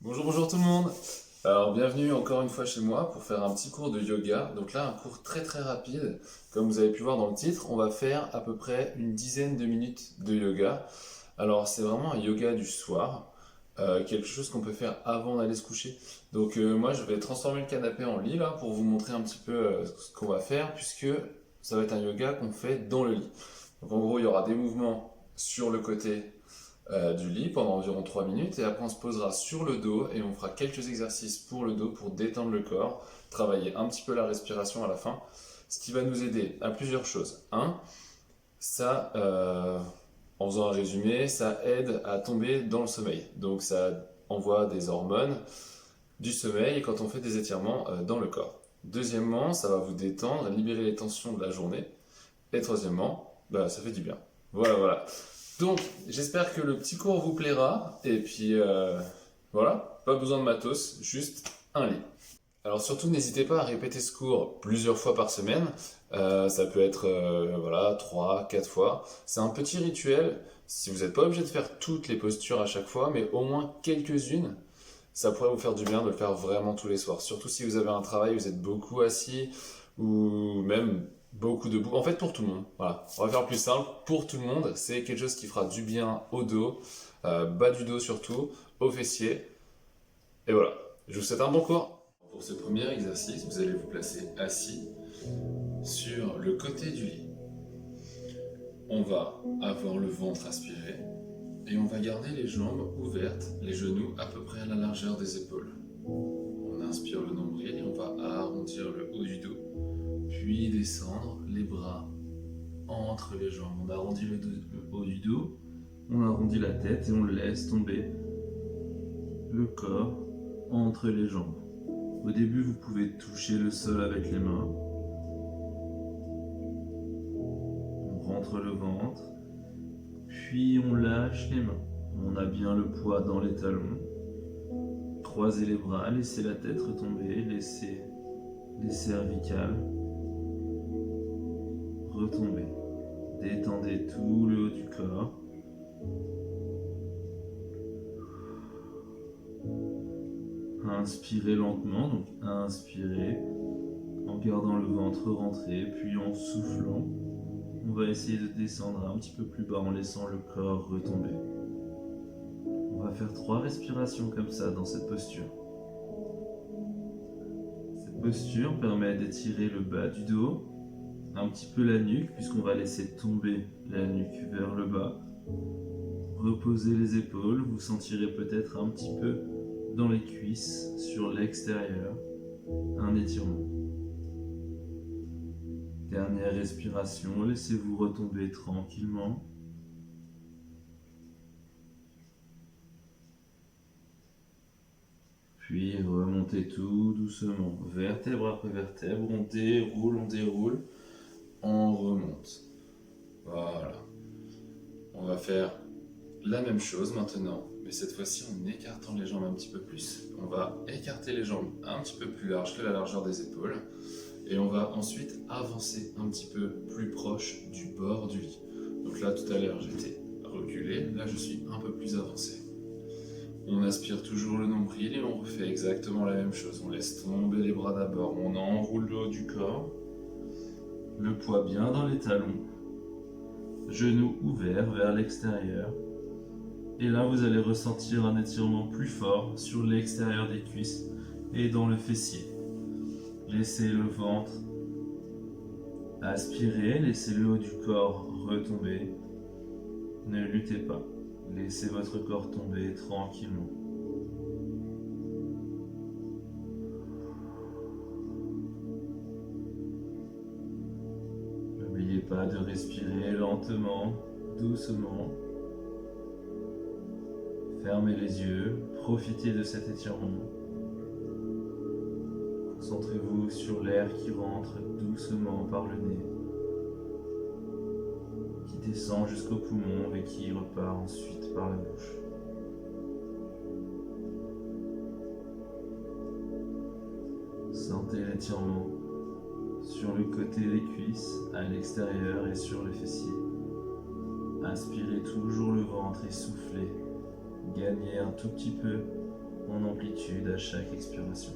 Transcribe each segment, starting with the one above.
Bonjour tout le monde. Alors bienvenue encore une fois chez moi pour faire un petit cours de yoga. Donc là un cours très rapide. Comme vous avez pu voir dans le titre, on va faire à peu près une dizaine de minutes de yoga. Alors c'est vraiment un yoga du soir, quelque chose qu'on peut faire avant d'aller se coucher. Donc moi je vais transformer le canapé en lit là pour vous montrer un petit peu ce qu'on va faire puisque ça va être un yoga qu'on fait dans le lit. Donc en gros il y aura des mouvements sur le côté du lit pendant environ 3 minutes et après on se posera sur le dos et on fera quelques exercices pour le dos pour détendre le corps, travailler un petit peu la respiration à la fin, ce qui va nous aider à plusieurs choses. Un, ça, en faisant un résumé, ça aide à tomber dans le sommeil. Donc ça envoie des hormones du sommeil quand on fait des étirements dans le corps. Deuxièmement, ça va vous détendre, libérer les tensions de la journée. Et troisièmement, bah, ça fait du bien. Voilà. Donc, j'espère que le petit cours vous plaira. Et puis, voilà, pas besoin de matos, juste un lit. Alors surtout, n'hésitez pas à répéter ce cours plusieurs fois par semaine. Ça peut être, voilà, 3, 4 fois. C'est un petit rituel. Si vous n'êtes pas obligé de faire toutes les postures à chaque fois, mais au moins quelques-unes, ça pourrait vous faire du bien de le faire vraiment tous les soirs. Surtout si vous avez un travail, vous êtes beaucoup assis ou même beaucoup debout. En fait, pour tout le monde. Voilà. On va faire plus simple. Pour tout le monde, c'est quelque chose qui fera du bien au dos, bas du dos surtout, aux fessiers. Et voilà. Je vous souhaite un bon cours. Pour ce premier exercice, vous allez vous placer assis sur le côté du lit. On va avoir le ventre aspiré et on va garder les jambes ouvertes, les genoux à peu près à la largeur des épaules. On inspire le nombril et on va arrondir le haut du dos, puis descendre les bras entre les jambes. On arrondit le haut du dos, on arrondit la tête et on laisse tomber le corps entre les jambes. Au début, vous pouvez toucher le sol avec les mains. On rentre le ventre, puis on lâche les mains. On a bien le poids dans les talons. Croisez les bras, laissez la tête retomber, laissez les cervicales retomber. Détendez tout le haut du corps. Inspirez lentement, donc inspirez en gardant le ventre rentré, puis en soufflant, on va essayer de descendre un petit peu plus bas en laissant le corps retomber. On va faire 3 respirations comme ça dans cette posture. Cette posture permet d'étirer le bas du dos, un petit peu la nuque, puisqu'on va laisser tomber la nuque vers le bas. Reposez les épaules, vous sentirez peut-être un petit peu dans les cuisses, sur l'extérieur, un étirement. Dernière respiration, laissez-vous retomber tranquillement. Puis remontez tout doucement, vertèbre après vertèbre, on déroule, on remonte. Voilà. On va faire la même chose maintenant, mais cette fois-ci en écartant les jambes un petit peu plus. On va écarter les jambes un petit peu plus larges que la largeur des épaules. Et on va ensuite avancer un petit peu plus proche du bord du lit. Donc là, tout à l'heure, j'étais reculé. Là, je suis un peu plus avancé. On aspire toujours le nombril et on refait exactement la même chose. On laisse tomber les bras d'abord. On enroule le haut du corps. Le poids bien dans les talons. Genoux ouverts vers l'extérieur. Et là, vous allez ressentir un étirement plus fort sur l'extérieur des cuisses et dans le fessier. Laissez le ventre aspirer, laissez le haut du corps retomber. Ne luttez pas, laissez votre corps tomber tranquillement. N'oubliez pas de respirer lentement, doucement. Fermez les yeux, profitez de cet étirement. Concentrez-vous sur l'air qui rentre doucement par le nez, qui descend jusqu'au poumon et qui repart ensuite par la bouche. Sentez l'étirement sur le côté des cuisses, à l'extérieur et sur le fessier. Inspirez toujours le ventre et soufflez. Gagnez un tout petit peu en à chaque expiration.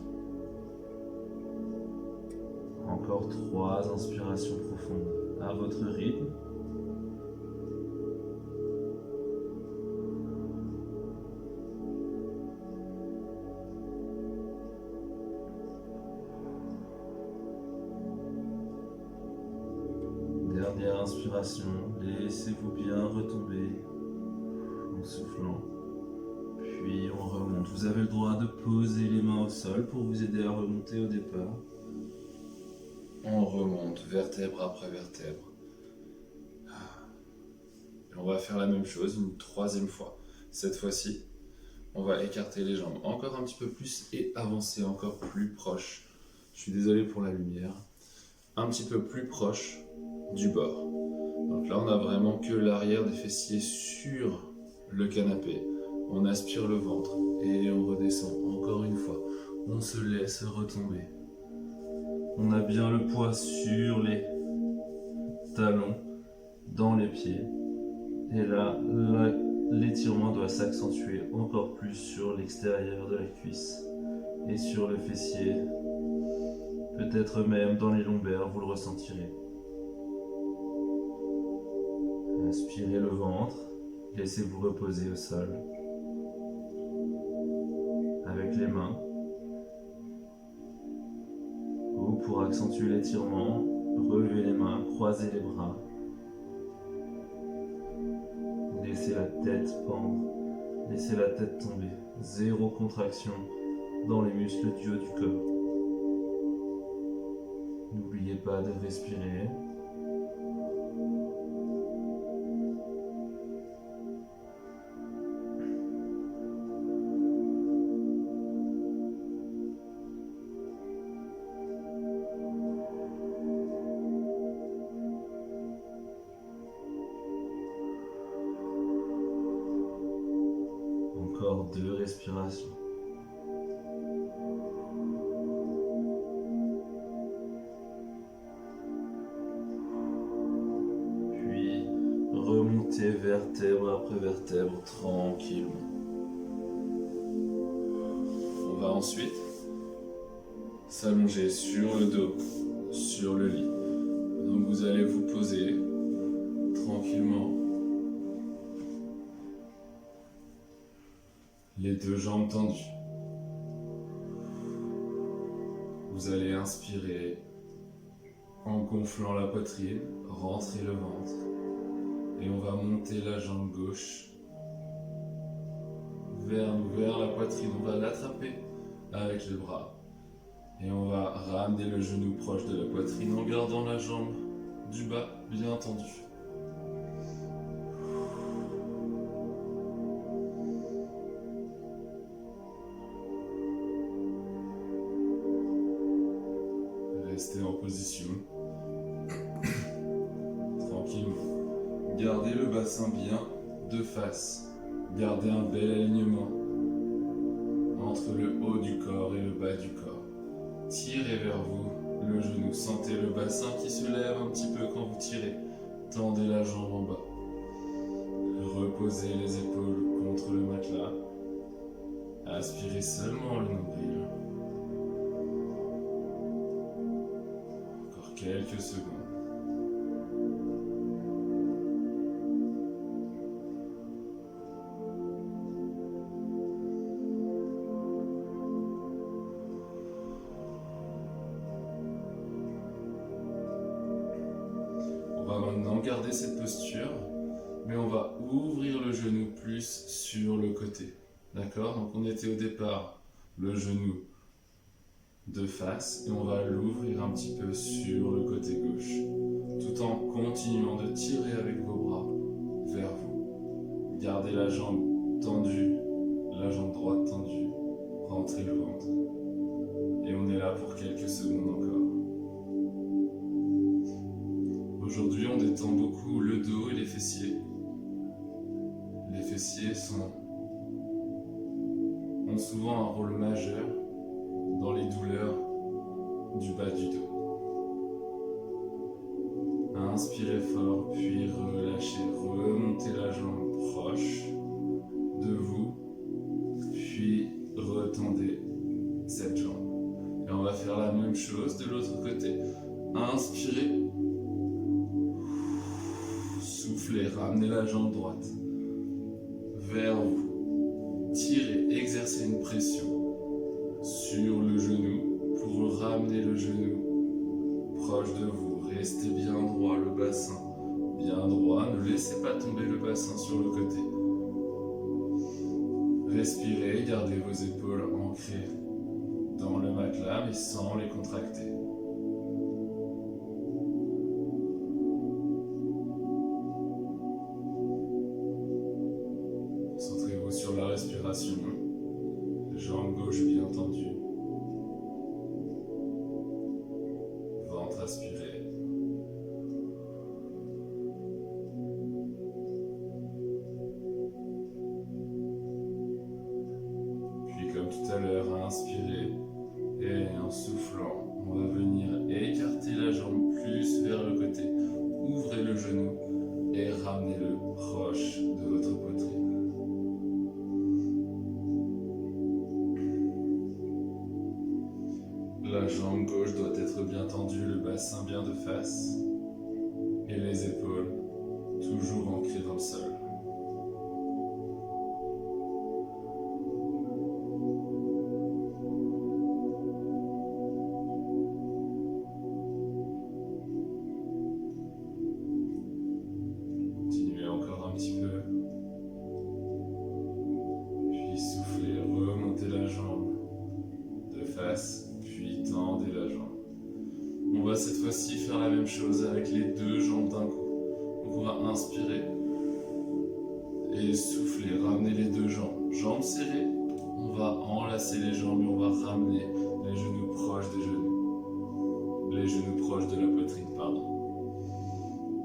Encore 3 inspirations profondes à votre rythme. Dernière inspiration, laissez-vous bien retomber en soufflant. Puis on remonte. Vous avez le droit de poser les mains au sol pour vous aider à remonter au départ. On remonte vertèbre après vertèbre. Et on va faire la même chose une 3e fois. Cette fois-ci, on va écarter les jambes encore un petit peu plus et avancer encore plus proche. Je suis désolé pour la lumière. Un petit peu plus proche du bord. Donc là, on a vraiment que l'arrière des fessiers sur le canapé. On aspire le ventre et on redescend encore une fois. On se laisse retomber. On a bien le poids sur les talons, dans les pieds. Et là, l'étirement doit s'accentuer encore plus sur l'extérieur de la cuisse et sur le fessier. Peut-être même dans les lombaires, vous le ressentirez. Inspirez le ventre, laissez-vous reposer au sol. Avec les mains. Ou pour accentuer l'étirement, relevez les mains, croisez les bras. Laissez la tête pendre, laissez la tête tomber. 0 contraction dans les muscles du haut du corps. N'oubliez pas de respirer. Encore 2 respirations. Puis remontez vertèbre après vertèbre tranquillement. On va ensuite s'allonger sur le dos, sur le lit. Donc vous allez vous poser tranquillement. Les 2 jambes tendues. Vous allez inspirer en gonflant la poitrine, rentrer le ventre. Et on va monter la jambe gauche vers nous, vers la poitrine. On va l'attraper avec les bras. Et on va ramener le genou proche de la poitrine en gardant la jambe du bas bien tendue. Restez en position. Tranquillement. Gardez le bassin bien de face. Gardez un bel alignement entre le haut du corps et le bas du corps. Tirez vers vous le genou. Sentez le bassin qui se lève un petit peu quand vous tirez. Tendez la jambe en bas. Reposez les épaules contre le matelas. Aspirez seulement le nombril. Encore quelques secondes. On va maintenant garder cette posture, mais on va ouvrir le genou plus sur le côté. D'accord? Donc on était au départ le genou de face et on va l'ouvrir un petit peu sur le côté gauche, tout en continuant de tirer avec vos bras vers vous. Gardez la jambe tendue, la jambe droite tendue, rentrez le ventre. Et on est là pour quelques secondes encore. Aujourd'hui, on détend beaucoup le dos et les fessiers. Les fessiers ont souvent un rôle majeur dans les douleurs du bas du dos. Inspirez fort, puis relâchez, remontez la jambe proche de vous, puis retendez faire la même chose de l'autre côté. Inspirez. Soufflez, ramenez la jambe droite vers vous. Tirez, exercez une pression sur le genou pour ramener le genou proche de vous. Restez bien droit, le bassin bien droit. Ne laissez pas tomber le bassin sur le côté. Respirez, gardez vos épaules ancrées dans le matelas mais sans les contracter. Concentrez-vous sur la respiration. Jambe gauche bien tendue. Ventre aspiré. Puis comme tout à l'heure, inspirez et en soufflant, on va venir écarter la jambe plus vers le côté. Ouvrez le genou et ramenez-le proche de votre poitrine. La jambe gauche doit être bien tendue, le bassin bien de face et les épaules toujours ancrées dans le sol. Continuez encore un petit peu. Puis soufflez, remontez la jambe de face. Puis tendez la jambe. On va cette fois-ci faire la même chose avec les deux jambes d'un coup. Donc on va inspirer et souffler, ramener les deux jambes. Jambes serrées, on va enlacer les jambes et on va ramener les genoux proches des genoux. Les genoux proches de la poitrine, pardon.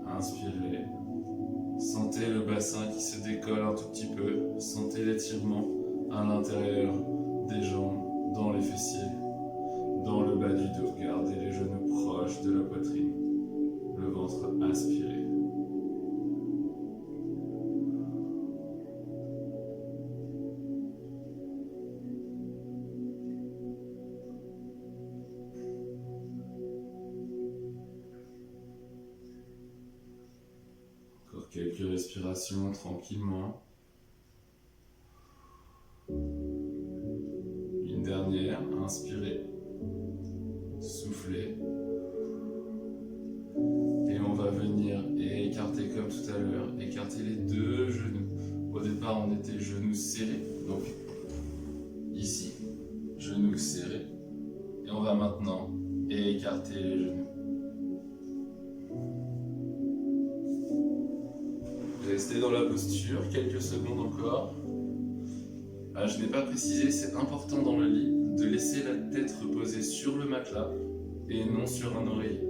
Inspirez. Sentez le bassin qui se décolle un tout petit peu. Sentez l'étirement à l'intérieur des jambes, dans les fessiers. Dans le bas du dos, gardez les genoux proches de la poitrine, le ventre aspiré. Encore quelques respirations tranquillement. Une dernière, inspirez. Soufflez et on va venir écarter comme tout à l'heure, écarter les deux genoux. Au départ on était genoux serrés, donc ici, genoux serrés, et on va maintenant écarter les genoux. Restez dans la posture quelques secondes encore. Je n'ai pas précisé, c'est important dans le lit de laisser la tête reposer sur le matelas et non sur un oreiller.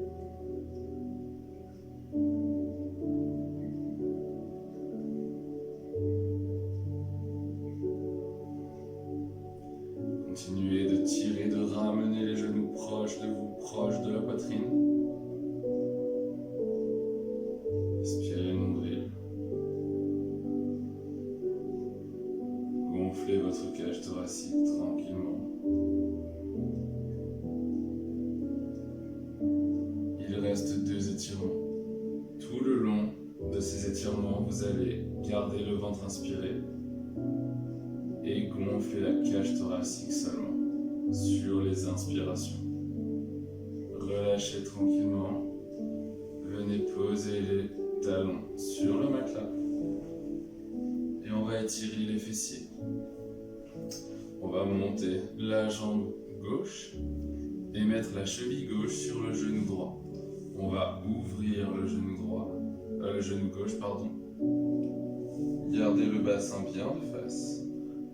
Continuez de tirer, de ramener les genoux proches de vous, proches de la poitrine. Inspirez nombril. Gonflez votre cage thoracique tranquillement. Il reste deux étirements. Tout le long de ces étirements, vous allez garder le ventre inspiré et gonfler la cage thoracique seulement sur les inspirations. Relâchez tranquillement. Venez poser les talons sur le matelas et on va étirer les fessiers. On va monter la jambe gauche et mettre la cheville gauche sur le genou droit. On va ouvrir le genou droit, le genou gauche, pardon. Gardez le bassin bien de face.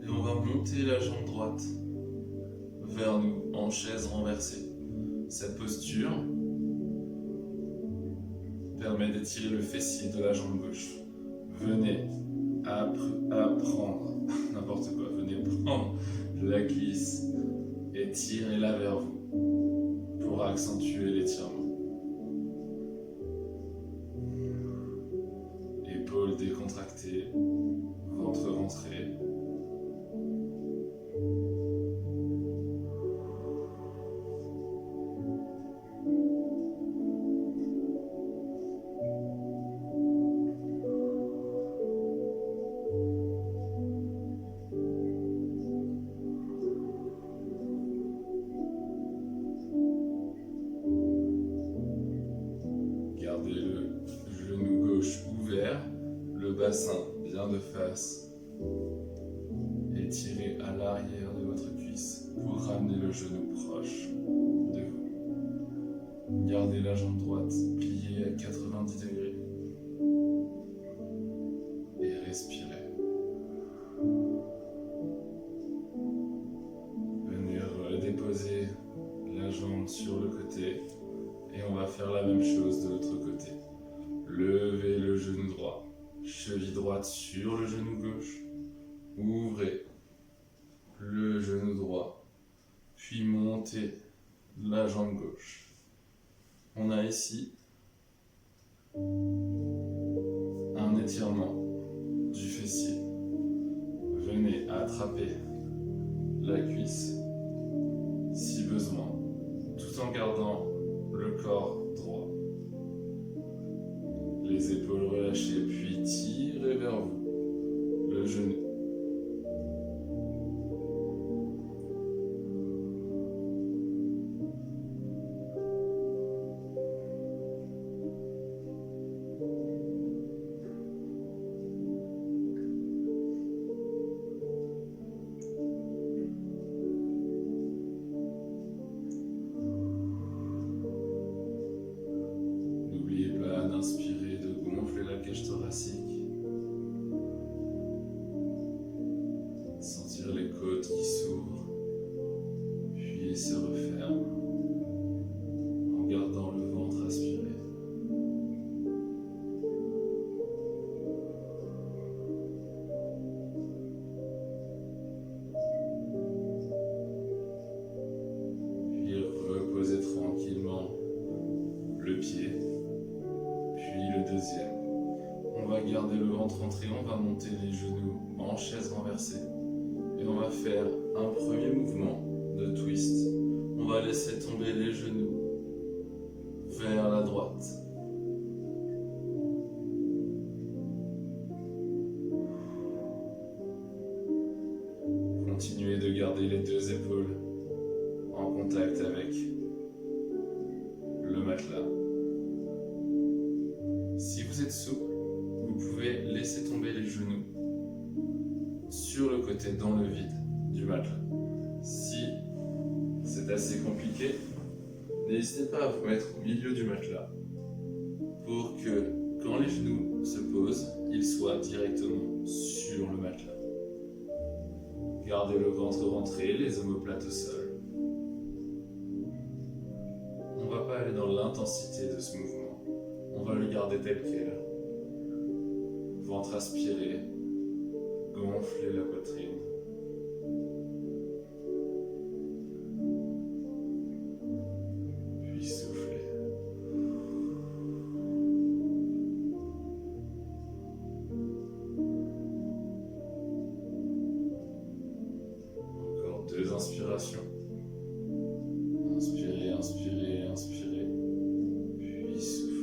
Et on va monter la jambe droite vers nous en chaise renversée. Cette posture permet d'étirer le fessier de la jambe gauche. Venez apprendre, n'importe quoi, venez prendre la cuisse et tirez-la vers vous pour accentuer l'étirement. Épaules décontractées, ventre rentré. le genou proche de vous. Gardez la jambe droite pliée à 90 degrés. Et respirez. Venez redéposer la jambe sur le côté. Et on va faire la même chose de l'autre côté. Levez le genou droit. Cheville droite sur le genou gauche. Ouvrez le genou droit. Puis montez la jambe gauche. On a ici un étirement du fessier. Venez attraper la cuisse si besoin, tout en gardant le corps droit. Les épaules relâchées, puis tirez vers vous le genou. Inspirez de gonfler la cage thoracique. Sentir les côtes qui s'ouvrent, puis se referment en gardant le ventre aspiré. Puis reposez tranquillement le pied. Puis le deuxième. On va garder le ventre entré, on va monter les genoux en chaise renversée. Et on va faire un premier mouvement de twist. On va laisser tomber les genoux vers la droite. Continuez de garder les deux épaules en contact avec le matelas. Si vous êtes souple, vous pouvez laisser tomber les genoux sur le côté dans le vide du matelas. Si c'est assez compliqué, n'hésitez pas à vous mettre au milieu du matelas pour que quand les genoux se posent, ils soient directement sur le matelas. Gardez le ventre rentré, les omoplates au sol. On ne va pas aller dans l'intensité de ce mouvement. On va le garder tel quel. Ventre aspiré, gonflez la poitrine. Puis soufflez. Encore 2 inspirations. Inspirez, inspirez, inspirez. Puis soufflez.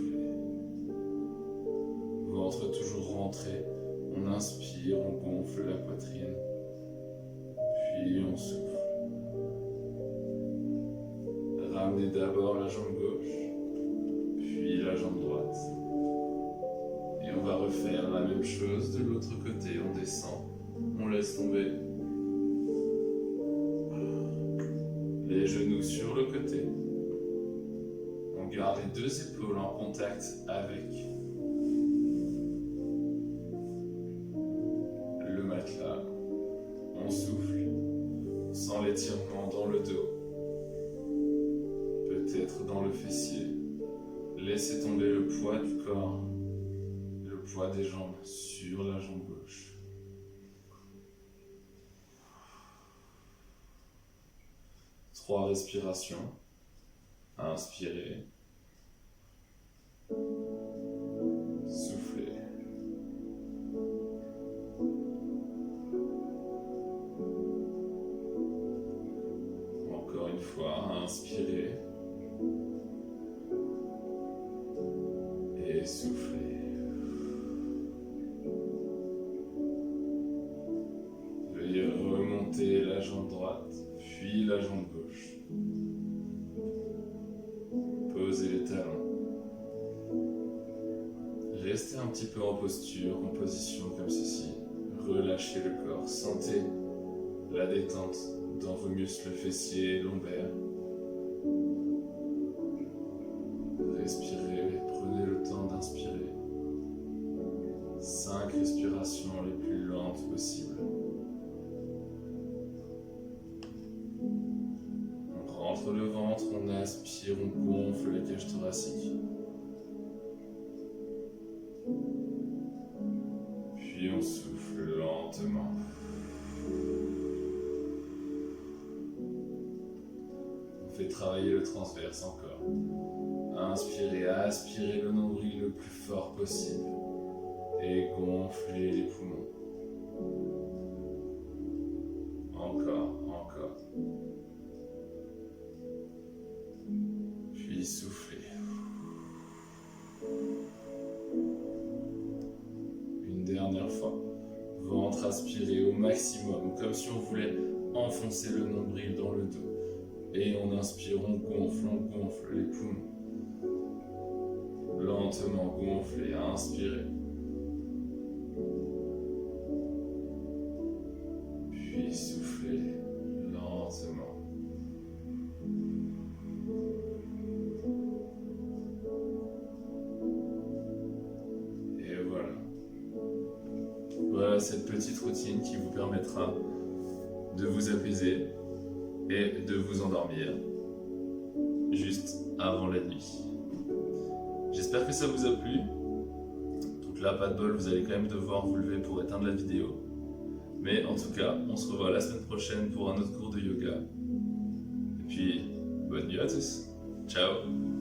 Ventre toujours rentré. On inspire, on gonfle la poitrine. Puis on souffle. Ramenez d'abord la jambe gauche, puis la jambe droite. Et on va refaire la même chose de l'autre côté. On descend, on laisse tomber. Les genoux sur le côté. On garde les deux épaules en contact avec le matelas. On souffle, sans l'étirement dans le dos. Peut-être dans le fessier. Laissez tomber le poids du corps, le poids des jambes sur la jambe gauche. Trois respirations. Inspirez. Soufflez. Encore une fois, inspirez. Et soufflez. Veuillez remonter la jambe droite, puis la jambe gauche. Posez les talons. Restez un petit peu en posture, en position comme ceci. Relâchez le corps. Sentez la détente dans vos muscles fessiers et lombaires. Respirez, prenez le temps d'inspirer. 5 respirations les plus lentes possibles. On rentre le ventre, on inspire, on gonfle la cage thoracique. Puis on souffle lentement. On fait travailler le transverse encore. Inspirez, aspirez le nombril le plus fort possible et gonflez les poumons. Encore, encore. Puis soufflez. Une dernière fois. Ventre aspiré au maximum, comme si on voulait enfoncer le nombril dans le dos. Et on inspire, on gonfle les poumons. Lentement gonflez, inspirez. Puis soufflez lentement. Et voilà. Voilà cette petite routine qui vous permettra de vous apaiser et de vous endormir juste avant la nuit. J'espère que ça vous a plu. Donc là, pas de bol, vous allez quand même devoir vous lever pour éteindre la vidéo. Mais en tout cas, on se revoit la semaine prochaine pour un autre cours de yoga. Et puis, bonne nuit à tous. Ciao.